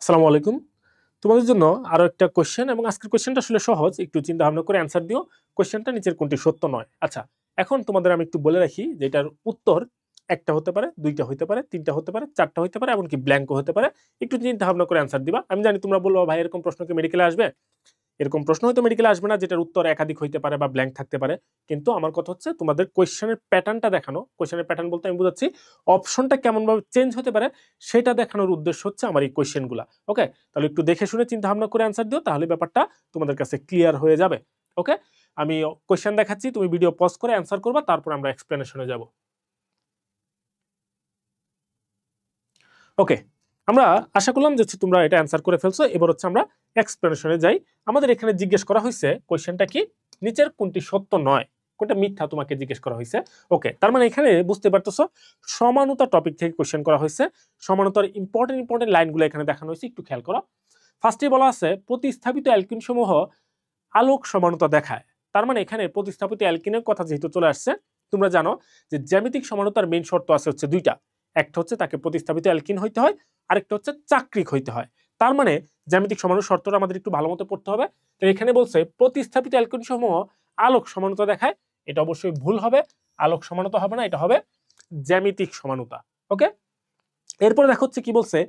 আসসালামু আলাইকুম। তোমাদের জন্য আরো একটা কোশ্চেন, এবং আজকের কোশ্চেনটা আসলে সহজ, একটু চিন্তা ভাবনা করে অ্যান্সার দিও। কোশ্চেনটা নিচের কোনটি সত্য নয়। আচ্ছা, এখন তোমাদের আমি একটু বলে রাখি যে এটার উত্তর একটা হতে পারে, দুইটা হতে পারে, তিনটা হতে পারে, চারটা হতে পারে, এমনকি ব্ল্যাঙ্কও হতে পারে। একটু চিন্তা ভাবনা করে অ্যান্সার দিবা। আমি জানি তোমরা বলবো ভাই এরকম প্রশ্ন কি মেডিকেলে আসবে? এরকম প্রশ্ন হয়তো মেডিকেলে আসবে না, যেটার উত্তর একাধিক হইতে পারে বা ব্ল্যাঙ্ক থাকতে পারে। কিন্তু আমার কথা হচ্ছে তোমাদের কোয়েশ্চেনের প্যাটার্নটা দেখানো। কোয়েশ্চেনের প্যাটার্ন বলতে আমি বুঝাচ্ছি অপশনটা কেমন ভাবে চেঞ্জ হতে পারে, সেটা দেখানোর উদ্দেশ্য হচ্ছে আমার এই কোয়েশ্চেনগুলা। ওকে, তাহলে একটু দেখে শুনে চিন্তা ভাবনা করে অ্যান্সার দিও, তাহলে ব্যাপারটা তোমাদের কাছে ক্লিয়ার হয়ে যাবে। ওকে, আমি কোয়েশ্চেন দেখাচ্ছি, তুমি ভিডিও পজ করে অ্যান্সার করবা, তারপর আমরা এক্সপ্লেনেশনে যাব। ওকে, আমরা আশা করলাম যে তোমরা এটা অ্যান্সার করে ফেলছো। এবার হচ্ছে আমরা এক্সপ্লেনেশনে যাই। আমাদের এখানে জিজ্ঞেস করা হয়েছে কোশ্চেনটা কি, নিচের কোনটি সত্য নয়, কোনটা মিথ্যা তোমাকে জিজ্ঞেস করা হয়েছে। ওকে, তার মানে এখানে বুঝতে পারতেছো সমানতা টপিক থেকে কোশ্চেন করা হয়েছে। সমানতার ইম্পর্টেন্ট লাইনগুলো এখানে দেখানো হয়েছে, একটু খেয়াল করো। ফার্স্টে বলা আছে প্রতিস্থাপিত অ্যালকিন সমূহ আলোক সমানতা দেখায়। তার মানে এখানে প্রতিস্থাপিত অ্যালকিনের কথা যেহেতু চলে আসছে, তোমরা জানো যে জ্যামিতিক সমানতার মেইন শর্ত আছে হচ্ছে দুইটা। একটা হচ্ছে তাকে প্রতিস্থাপিত অ্যালকিন হইতে হয়, আরেকটা হচ্ছে চাক্রিক হইতে হয়। তার মানে জ্যামিতিক সমানুর শর্তটা আমাদের একটু ভালো মতো পড়তে হবে। তো এখানে বলছে প্রতিস্থাপিত অ্যালকিন সমূহ আলোক সমানতা দেখায়, এটা অবশ্যই ভুল হবে। আলোক সমানতা হবে না, এটা হবে জ্যামিতিক সমানতা। ওকে, এরপরে দেখো হচ্ছে কি বলছে,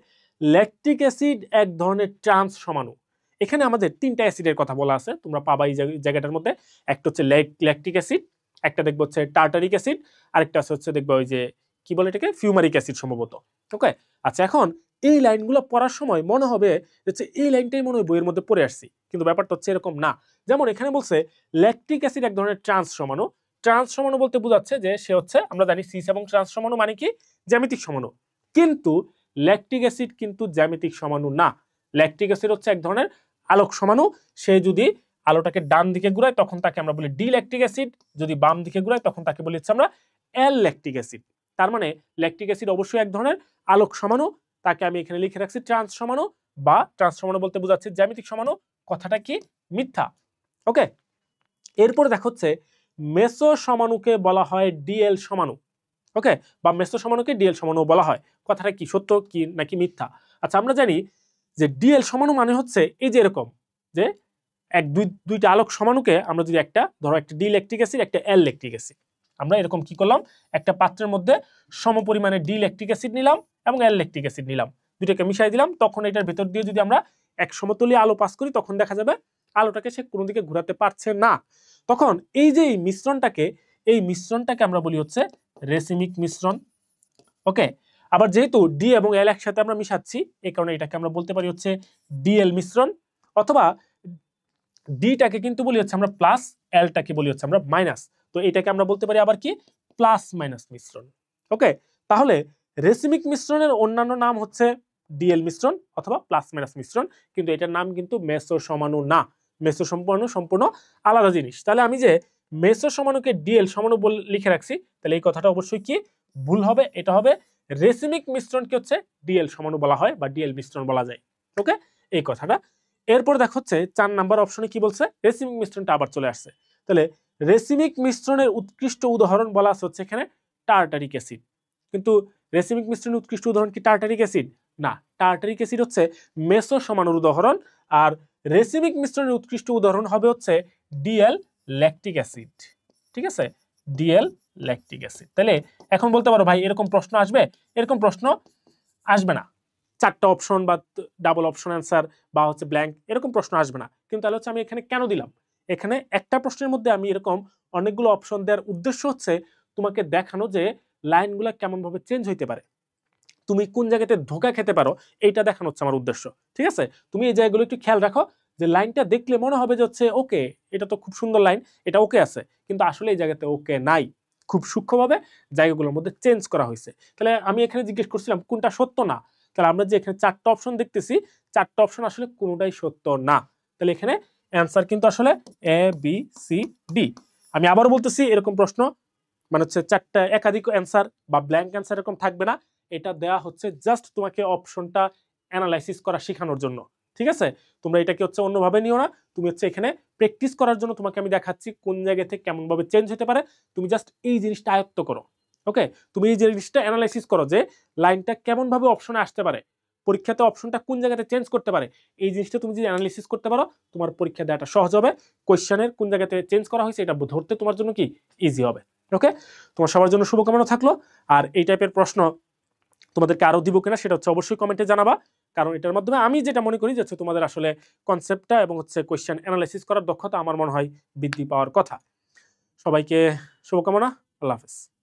ল্যাকটিক অ্যাসিড এক ধরনের ট্রান্স সমাণু। এখানে আমাদের তিনটা অ্যাসিডের কথা বলা আছে, তোমরা পাবা এই জায়গাটার মধ্যে। একটা হচ্ছে ল্যাকটিক অ্যাসিড, একটা দেখবো হচ্ছে টার্টারিক অ্যাসিড, আরেকটা হচ্ছে দেখবো ওই যে কি বলে এটাকে, ফিউমারিক অ্যাসিড সম্ভবত। ওকে, আচ্ছা, এখন এই লাইনগুলো পড়ার সময় মনে হবে যে এই লাইনটাই মনে হয় বইয়ের মধ্যে পড়ে আসছি, কিন্তু ব্যাপারটা হচ্ছে এরকম না। যেমন এখানে বলছে ল্যাকটিক অ্যাসিড এক ধরনের ট্রান্স সমাণু। ট্রান্স সমাণু বলতে বোঝাচ্ছে যে সে হচ্ছে, আমরা জানি সিস এবং ট্রান্স সমাণু মানে কি, জ্যামিতিক সমাণু। কিন্তু ল্যাকটিক অ্যাসিড কিন্তু জ্যামিতিক সমাণু না। ল্যাকটিক অ্যাসিড হচ্ছে এক ধরনের আলোক সমাণু। সে যদি আলোটাকে ডান দিকে ঘুরায় তখন তাকে আমরা বলি ডি ল্যাকটিক অ্যাসিড, যদি বাম দিকে ঘুরায় তখন তাকে বলি হচ্ছে আমরা এল ল্যাকটিক অ্যাসিড। তার মানে ল্যাকটিক অ্যাসিড অবশ্যই এক ধরনের আলোক সমাণু। তাকে আমি এখানে লিখে রাখছি ট্রান্স সমাণু, বা ট্রান্স সমাণু বলতে বোঝাচ্ছে জ্যামিতিক সমাণু। কথাটা কি মিথ্যা। ওকে, এরপরে দেখো হচ্ছে মেসো সমাণুকে বলা হয় ডিএল সমাণু। ওকে, বা মেসো সমাণুকে ডিএল সমাণু বলা হয়। কথাটা কি সত্য কি নাকি মিথ্যা? আচ্ছা, আমরা জানি যে ডিএল সমাণু মানে হচ্ছে এই যে এরকম, যে দুইটা আলোক সমাণুকে আমরা যদি একটা ধরো একটা ডি ল্যাকটিক অ্যাসিড একটা এল ল্যাকটিক অ্যাসিড, আমরা এরকম কি করলাম, একটা পাত্রের মধ্যে সমপরিমাণে ডি ল্যাকটিক অ্যাসিড নিলাম এবং এল ল্যাকটিক অ্যাসিড নিলাম, দুইটাকে মিশাই দিলাম। তখন এটার ভেতর দিয়ে যদি আমরা এক সমতলী আলো পাস করি, তখন দেখা যাবে আলোটাকে সে কোনো দিকে ঘোরাতে পারছে না। তখন এই যে এই মিশ্রণটাকে আমরা বলি হচ্ছে রেসিমিক মিশ্রণ। ওকে, আবার যেহেতু ডি এবং এল একসাথে আমরা মিশাচ্ছি, এই কারণে এটাকে আমরা বলতে পারি হচ্ছে ডিএল মিশ্রণ, অথবা ডিটাকে কিন্তু বলি হচ্ছে আমরা প্লাস, এলটাকে বলি হচ্ছে আমরা মাইনাস। তো এটাকে আমরা বলতে পারি আবার কি, প্লাস মাইনাস মিশ্রণ। ওকে, তাহলে রেসিমিক মিশ্রণের অন্যান্য নাম হচ্ছে ডিএল মিশ্রণ অথবা প্লাস মাইনাস মিশ্রণ, কিন্তু এটার নাম কিন্তু মেসো সমাণু না। মেসো সম্পূর্ণ আলাদা জিনিস। তাহলে আমি যে মেসো সমাণুকে ডিএল সমাণু বলে লিখে রাখছি, তাহলে এই কথাটা অবশ্যই কি ভুল হবে। এটা হবে রেসিমিক মিশ্রণকে হচ্ছে ডিএল সমাণু বলা হয় বা ডিএল মিশ্রণ বলা যায়। ওকে, এই কথাটা। এরপর দেখো হচ্ছে 4 নাম্বার অপশনে কি বলছে, রেসিমিক মিশ্রণটা আবার চলে আসছে। তাহলে রেসিমিক মিশ্রণের উৎকৃষ্ট উদাহরণ বলা আছে হচ্ছে এখানে টার্টারিক অ্যাসিড। কিন্তু রেসিমিক মিশ্রণের উৎকৃষ্ট উদাহরণ কি টার্টারিক অ্যাসিড? না, টার্টারিক অ্যাসিড হচ্ছে মেসো সমাণুর উদাহরণ। আর রেসিমিক মিশ্রণের উৎকৃষ্ট উদাহরণ হবে হচ্ছে ডিএল ল্যাকটিক অ্যাসিড। ঠিক আছে, ডিএল ল্যাকটিক অ্যাসিড। তাহলে এখন বলতে পারো ভাই এরকম প্রশ্ন আসবে? এরকম প্রশ্ন আসবে না। চারটা অপশন বা ডাবল অপশন অ্যান্সার বা হচ্ছে ব্ল্যাঙ্ক, এরকম প্রশ্ন আসবে না। কিন্তু তাহলে হচ্ছে আমি এখানে কেন দিলাম, এখানে একটা প্রশ্নের মধ্যে আমি এরকম অনেকগুলো অপশন দেওয়ার উদ্দেশ্য হচ্ছে তোমাকে দেখানো যে লাইনগুলো কেমন ভাবে চেঞ্জ হইতে পারে, তুমি কোন জায়গাতে ধোকা খেতে পারো, এইটা দেখানো হচ্ছে আমার উদ্দেশ্য। ঠিক আছে, তুমি এই জায়গাগুলো একটু খেয়াল রাখো, যে লাইনটা দেখলে মনে হবে যে হচ্ছে ওকে, এটা তো খুব সুন্দর লাইন, এটা ওকে আছে, কিন্তু আসলে এই জায়গাতে ওকে নাই। খুব সূক্ষ্মভাবে জায়গাগুলোর মধ্যে চেঞ্জ করা হয়েছে। তাহলে আমি এখানে জিজ্ঞেস করছিলাম কোনটা সত্য না, তাহলে আমরা যে এখানে চারটা অপশন দেখতেছি, চারটা অপশন আসলে কোনোটাই সত্য না। তাহলে এখানে অ্যান্সার কিন্তু আসলে এ বি সি ডি। আমি আবারও বলতেছি, এরকম প্রশ্ন মানে হচ্ছে চারটা একাধিক অ্যান্সার বা ব্ল্যাঙ্ক অ্যান্সার এরকম থাকবে না। এটা দেয়া হচ্ছে জাস্ট তোমাকে অপশনটা অ্যানালাইসিস করা শেখানোর জন্য। ঠিক আছে, তোমরা এটাকে হচ্ছে অন্যভাবে নিও না। তুমি হচ্ছে এখানে প্র্যাকটিস করার জন্য তোমাকে আমি দেখাচ্ছি কোন জায়গা থেকে কেমন ভাবে চেঞ্জ হতে পারে। তুমি জাস্ট এই জিনিসটা আয়ত্ত করো। ওকে, তুমি এই জিনিসটা অ্যানালাইসিস করো যে লাইনটা কেমন ভাবে অপশনে আসতে পারে, পরীক্ষাতে অপশনটা কোন জায়গাতে চেঞ্জ করতে পারে, এই জিনিসটা তুমি যদি অ্যানালাইসিস করতে পারো তোমার পরীক্ষা দেওয়াটা সহজ হবে, কোয়েশ্চেনের কোন জায়গাতে চেঞ্জ করা হয়েছে এটা ধরতে তোমার জন্য কি ইজি হবে। ওকে, তোমার সবার জন্য শুভকামনা থাকলো। আর এই টাইপের প্রশ্ন তোমাদেরকে আরো দিব কিনা সেটা হচ্ছে অবশ্যই কমেন্টে জানাবা, কারণ এটার মাধ্যমে আমি যেটা মনে করি যে তোমাদের আসলে কনসেপ্টটা এবং হচ্ছে কোয়েশ্চেন অ্যানালাইসিস করার দক্ষতা আমার মনে হয় বৃদ্ধি পাওয়ার কথা। সবাইকে শুভকামনা, আল্লাহ হাফেজ।